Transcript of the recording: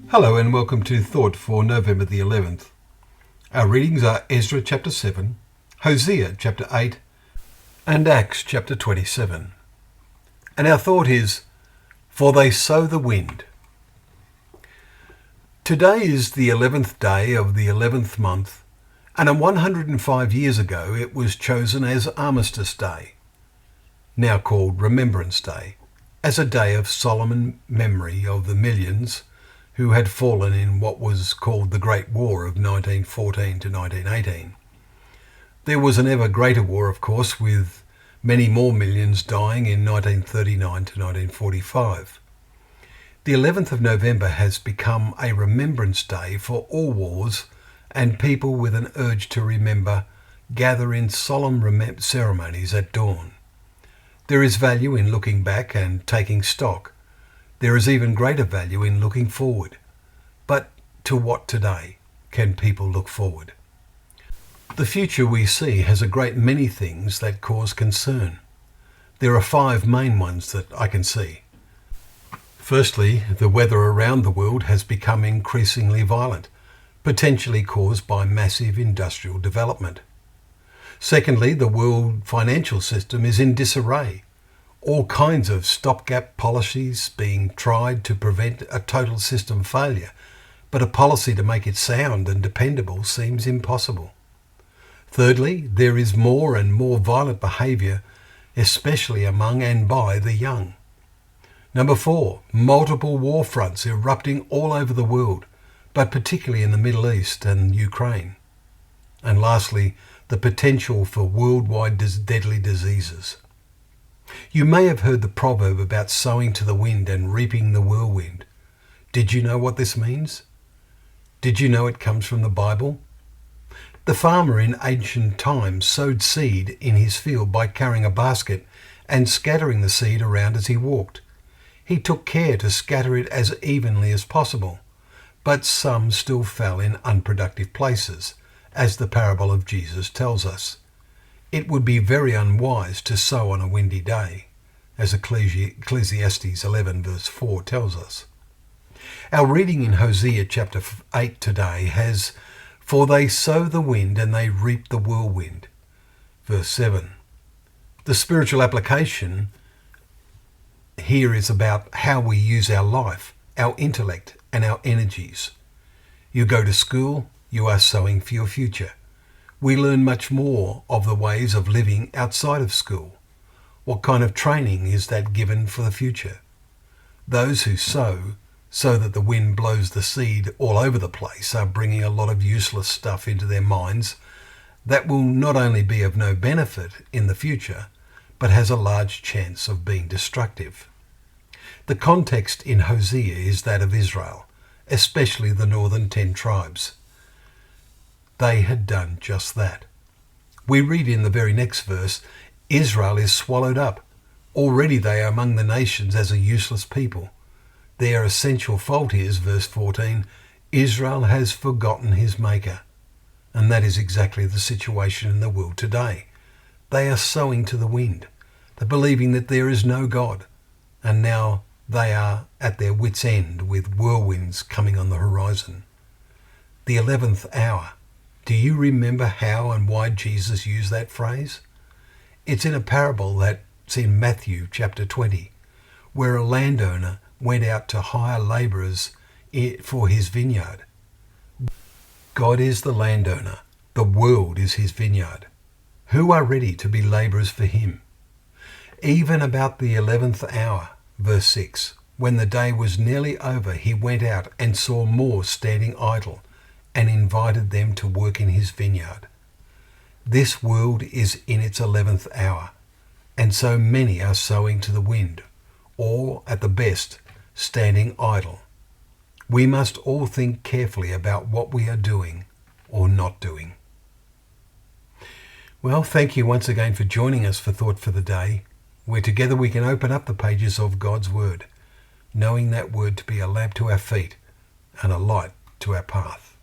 Hello and welcome to Thought for November the 11th. Our readings are Ezra chapter 7, Hosea chapter 8 and Acts chapter 27. And our thought is, For they sow the wind. Today is the 11th day of the 11th month, and 105 years ago it was chosen as Armistice Day, now called Remembrance Day, as a day of solemn memory of the millions who had fallen in what was called the Great War of 1914 to 1918. There was an ever greater war, of course, with many more millions dying in 1939 to 1945. The 11th of November has become a remembrance day for all wars, and people with an urge to remember gather in solemn ceremonies at dawn. There is value in looking back and taking stock. There is even greater value in looking forward. But to what today can people look forward? The future we see has a great many things that cause concern. There are 5 main ones that I can see. Firstly, the weather around the world has become increasingly violent, potentially caused by massive industrial development. Secondly, the world financial system is in disarray. All kinds of stopgap policies being tried to prevent a total system failure, but a policy to make it sound and dependable seems impossible. Thirdly, there is more and more violent behaviour, especially among and by the young. Number 4, multiple war fronts erupting all over the world, but particularly in the Middle East and Ukraine. And lastly, the potential for worldwide deadly diseases. You may have heard the proverb about sowing to the wind and reaping the whirlwind. Did you know what this means? Did you know it comes from the Bible? The farmer in ancient times sowed seed in his field by carrying a basket and scattering the seed around as he walked. He took care to scatter it as evenly as possible, but some still fell in unproductive places, as the parable of Jesus tells us. It would be very unwise to sow on a windy day, as Ecclesiastes 11 verse 4 tells us. Our reading in Hosea chapter 8 today has, For they sow the wind and they reap the whirlwind. Verse 7. The spiritual application here is about how we use our life, our intellect and our energies. You go to school, you are sowing for your future. We learn much more of the ways of living outside of school. What kind of training is that given for the future? Those who sow so that the wind blows the seed all over the place are bringing a lot of useless stuff into their minds that will not only be of no benefit in the future, but has a large chance of being destructive. The context in Hosea is that of Israel, especially the northern 10 tribes. They had done just that. We read in the very next verse, Israel is swallowed up. Already they are among the nations as a useless people. Their essential fault is, verse 14, Israel has forgotten his Maker. And that is exactly the situation in the world today. They are sowing to the wind. They're believing that there is no God. And now they are at their wits' end with whirlwinds coming on the horizon. The 11th hour. Do you remember how and why Jesus used that phrase? It's in a parable that's in Matthew chapter 20, where a landowner went out to hire labourers for his vineyard. God is the landowner. The world is his vineyard. Who are ready to be labourers for him? Even about the 11th hour, verse 6, when the day was nearly over, he went out and saw more standing idle, and invited them to work in his vineyard. This world is in its 11th hour, and so many are sowing to the wind, or, at the best, standing idle. We must all think carefully about what we are doing or not doing. Well, thank you once again for joining us for Thought for the Day, where together we can open up the pages of God's Word, knowing that Word to be a lamp to our feet and a light to our path.